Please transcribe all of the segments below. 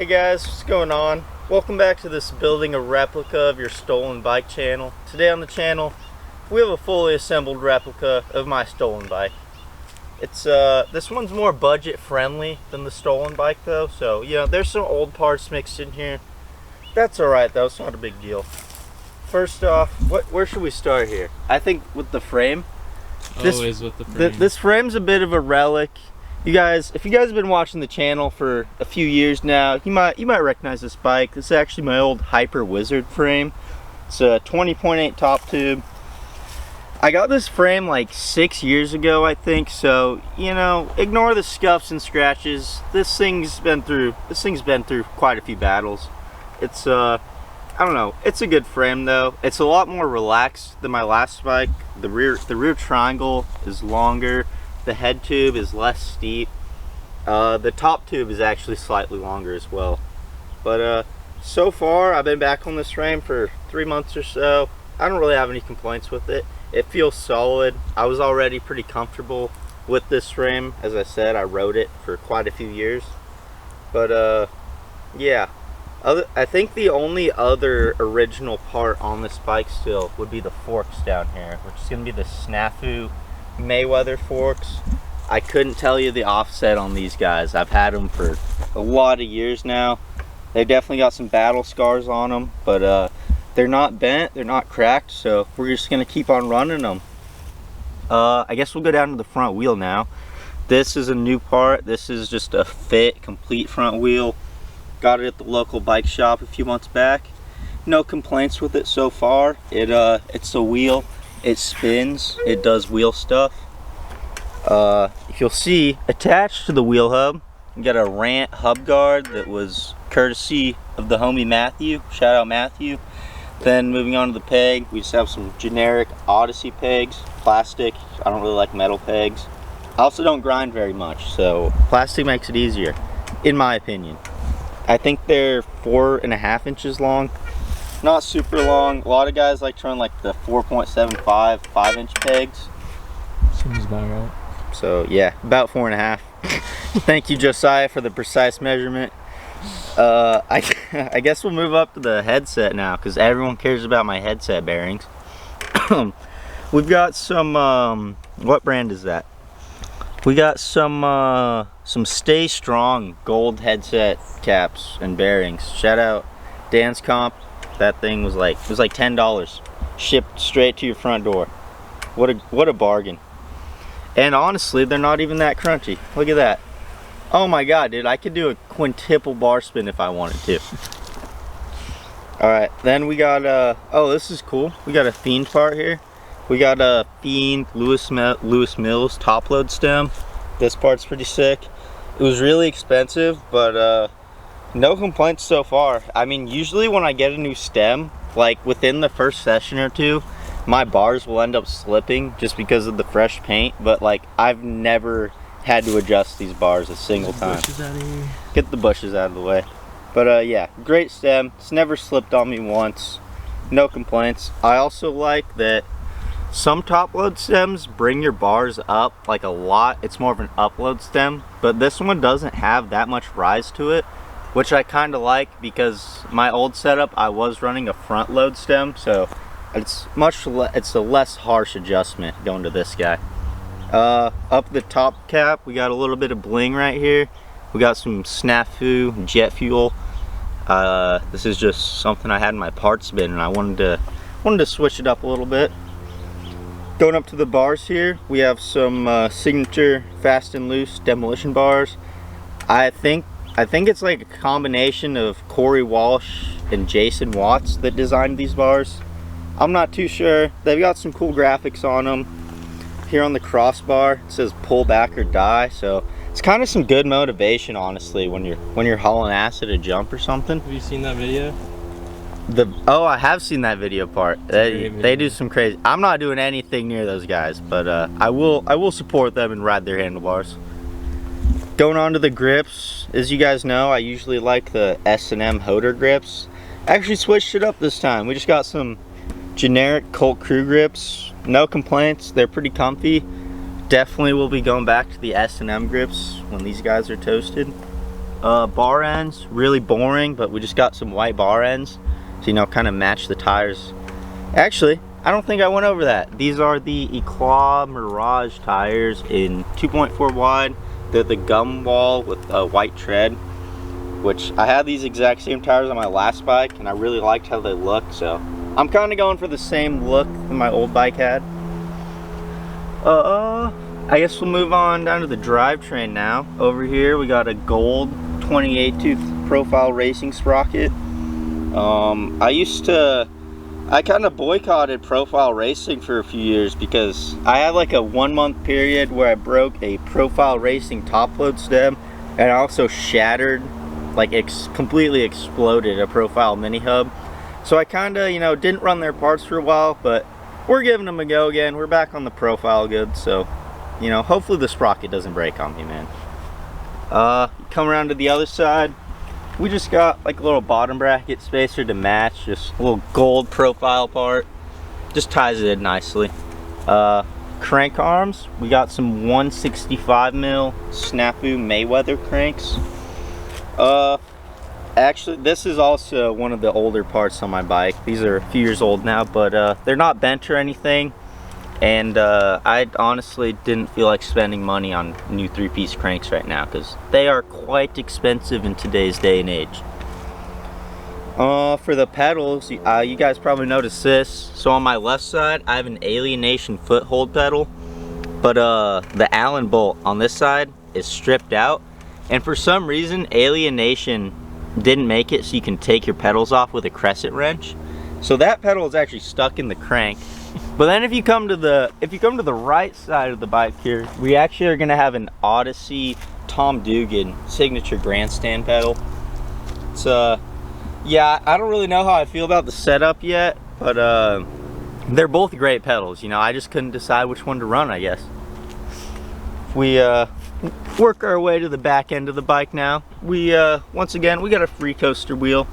Hey guys, what's going on? Welcome back to this building a replica of your stolen bike channel. Today on the channel, we have a fully assembled replica of my stolen bike. It's this one's more budget friendly than the stolen bike though, so you know, there's some old parts mixed in here. That's alright though, it's not a big deal. First off, where should we start here? I think with the frame. Always with the frame. This frame's a bit of a relic. You guys, if you guys have been watching the channel for a few years now, you might recognize this bike. This is actually my old Hyper Wizard frame. It's a 20.8 top tube. I got this frame like 6 years ago, I think. So you know, ignore the scuffs and scratches. This thing's been through quite a few battles. It's I don't know. It's a good frame though. It's a lot more relaxed than my last bike. The rear triangle is longer. The head tube is less steep. The top tube is actually slightly longer as well. But so far, I've been back on this frame for 3 months or so. I don't really have any complaints with it. It feels solid. I was already pretty comfortable with this frame. As I said, I rode it for quite a few years. But yeah. I think the only other original part on this bike still would be the forks down here, which is going to be the Snafu Mayweather forks. I couldn't tell you the offset on these guys. I've had them for a lot of years now. They definitely got some battle scars on them, but they're not bent, they're not cracked, so we're just gonna keep on running them. I guess we'll go down to the front wheel now. This is a new part. This is just a fit, complete front wheel. Got it at the local bike shop a few months back. No complaints with it so far. It's a wheel. It spins, it does wheel stuff. If you'll see, attached to the wheel hub, you got a Rant hub guard that was courtesy of the homie Matthew. Shout out Matthew. Then moving on to the peg, we just have some generic Odyssey pegs, plastic. I don't really like metal pegs. I also don't grind very much, so plastic makes it easier, in my opinion. I think they're 4.5 inches long. Not super long. A lot of guys like to run like the 4.75 5-inch pegs. Seems about right. So yeah, about 4.5. Thank you, Josiah, for the precise measurement. I guess we'll move up to the headset now because everyone cares about my headset bearings. We've got some what brand is that? We got some Stay Strong gold headset caps and bearings. Shout out Dance Comp. That thing was like, it was like $10 shipped straight to your front door. What a bargain. And honestly, they're not even that crunchy. Look at that. Oh my god, dude, I could do a quintuple bar spin if I wanted to. Alright, then we got oh, this is cool. We got a Fiend part here. We got a Fiend Lewis Mills top load stem. This part's pretty sick. It was really expensive, but no complaints so far. I mean, usually when I get a new stem, like within the first session or two, my bars will end up slipping just because of the fresh paint, but like I've never had to adjust these bars a single time. Get the bushes out of the way. But yeah, great stem. It's never slipped on me once. No complaints. I also like that some top load stems bring your bars up like a lot. It's more of an upload stem, but this one doesn't have that much rise to it, which I kind of like because my old setup I was running a front load stem, so it's a less harsh adjustment going to this guy. Up the top cap, we got a little bit of bling right here. We got some Snafu jet fuel. This is just something I had in my parts bin, and I wanted to switch it up a little bit. Going up to the bars here, we have some signature fast and loose demolition bars. I think it's like a combination of Corey Walsh and Jason Watts that designed these bars. I'm not too sure. They've got some cool graphics on them. Here on the crossbar, it says pull back or die, so it's kind of some good motivation, honestly, when you're hauling ass at a jump or something. Have you seen that video? Oh, I have seen that video part. They do some crazy. I'm not doing anything near those guys, but I will support them and ride their handlebars. Going on to the grips, as you guys know, I usually like the S&M Hoder grips. I actually switched it up this time. We just got some generic Colt Crew grips. No complaints. They're pretty comfy. Definitely will be going back to the S&M grips when these guys are toasted. bar ends, really boring, but we just got some white bar ends to, you know, kind of match the tires. Actually, I don't think I went over that. These are the Eclat Mirage tires in 2.4 wide. They're the gum wall with a white tread, which I had these exact same tires on my last bike and I really liked how they look, so I'm kind of going for the same look that my old bike had. I guess we'll move on down to the drivetrain now. Over here we got a gold 28 tooth profile racing sprocket. I kind of boycotted profile racing for a few years because I had like a 1 month period where I broke a profile racing top load stem, and I also shattered, like completely exploded, a profile mini hub. So I kind of, you know, didn't run their parts for a while, but we're giving them a go again. We're back on the profile goods, so, you know, hopefully the sprocket doesn't break on me, man. Come around to the other side. We just got like a little bottom bracket spacer to match, just a little gold profile part. Just ties it in nicely. Crank arms, we got some 165 mil Snafu Mayweather cranks. Actually, this is also one of the older parts on my bike. These are a few years old now, but they're not bent or anything. And I honestly didn't feel like spending money on new 3-piece cranks right now because they are quite expensive in today's day and age. For the pedals, you guys probably noticed this. So on my left side, I have an Alienation foothold pedal, but the Allen bolt on this side is stripped out. And for some reason, Alienation didn't make it so you can take your pedals off with a crescent wrench. So that pedal is actually stuck in the crank. But then if you come to the right side of the bike here, we actually are gonna have an Odyssey Tom Dugan signature grandstand pedal. So yeah, I don't really know how I feel about the setup yet, but they're both great pedals. You know, I just couldn't decide which one to run, I guess. We work our way to the back end of the bike now. We once again, we got a free coaster wheel.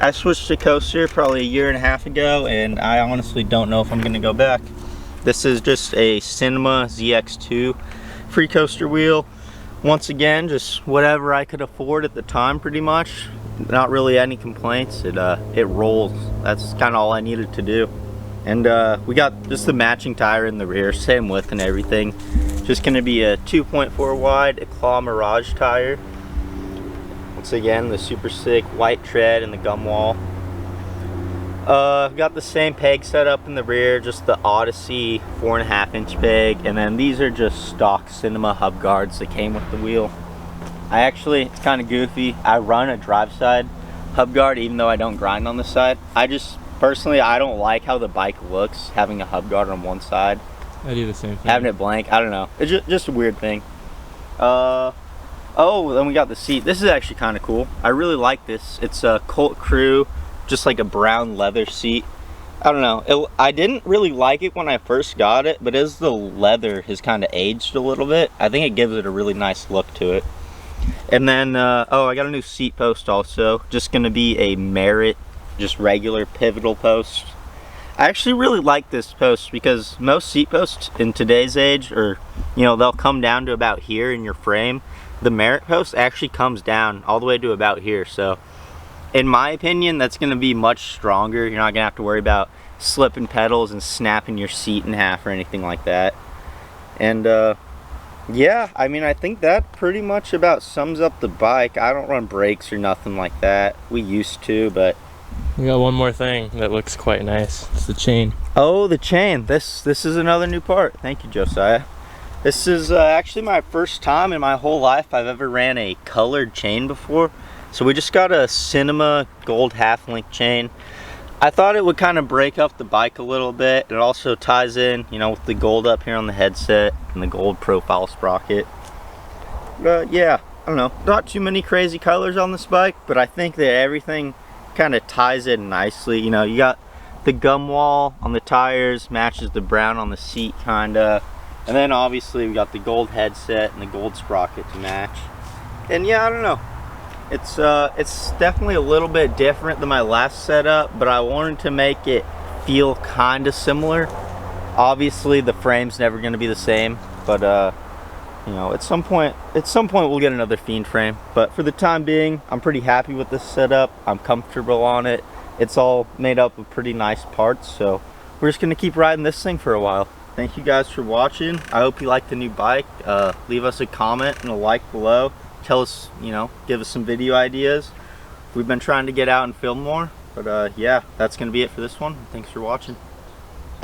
I switched to coaster probably 1.5 years ago, and I honestly don't know if I'm gonna go back. This is just a Cinema ZX2 free coaster wheel. Once again, just whatever I could afford at the time, pretty much. Not really any complaints. It rolls. That's kind of all I needed to do. And we got just the matching tire in the rear, same width and everything. Just gonna be a 2.4 wide Eclat Mirage tire. Once again, the super sick white tread and the gum wall. Got the same peg set up in the rear, just the Odyssey 4.5-inch peg, and then these are just stock Cinema hub guards that came with the wheel. It's kind of goofy. I run a drive side hub guard even though I don't grind on this side. Personally, I don't like how the bike looks having a hub guard on one side. I do the same thing. Having it blank, I don't know. It's just a weird thing. Oh, then we got the seat. This is actually kind of cool. I really like this. It's a Colt Crew, just like a brown leather seat. I don't know. I didn't really like it when I first got it, but as the leather has kind of aged a little bit, I think it gives it a really nice look to it. And then, oh, I got a new seat post also. Just going to be a Merit, just regular pivotal post. I actually really like this post because most seat posts in today's age, or, you know, they'll come down to about here in your frame. The Merit post actually comes down all the way to about here, so in my opinion that's going to be much stronger. You're not going to have to worry about slipping pedals and snapping your seat in half or anything like that. And yeah, I mean, I think that pretty much about sums up the bike. I don't run brakes or nothing like that. We used to, but we got one more thing that looks quite nice. It's the chain. Oh, the chain. This is another new part. Thank you, Josiah. This is actually my first time in my whole life I've ever ran a colored chain before. So we just got a Cinema gold half-link chain. I thought it would kind of break up the bike a little bit. It also ties in, you know, with the gold up here on the headset and the gold profile sprocket. Yeah, I don't know. Not too many crazy colors on this bike, but I think that everything kind of ties in nicely. You know, you got the gum wall on the tires, matches the brown on the seat kinda. And then obviously we got the gold headset and the gold sprocket to match. And yeah, I don't know. It's definitely a little bit different than my last setup, but I wanted to make it feel kind of similar. Obviously the frame's never going to be the same, but you know, at some point we'll get another Fiend frame. But for the time being, I'm pretty happy with this setup. I'm comfortable on it. It's all made up of pretty nice parts, so we're just gonna keep riding this thing for a while. Thank you guys for watching. I hope you like the new bike. Leave us a comment and a like below. Tell us, you know, give us some video ideas. We've been trying to get out and film more, but yeah, that's gonna be it for this one. Thanks for watching.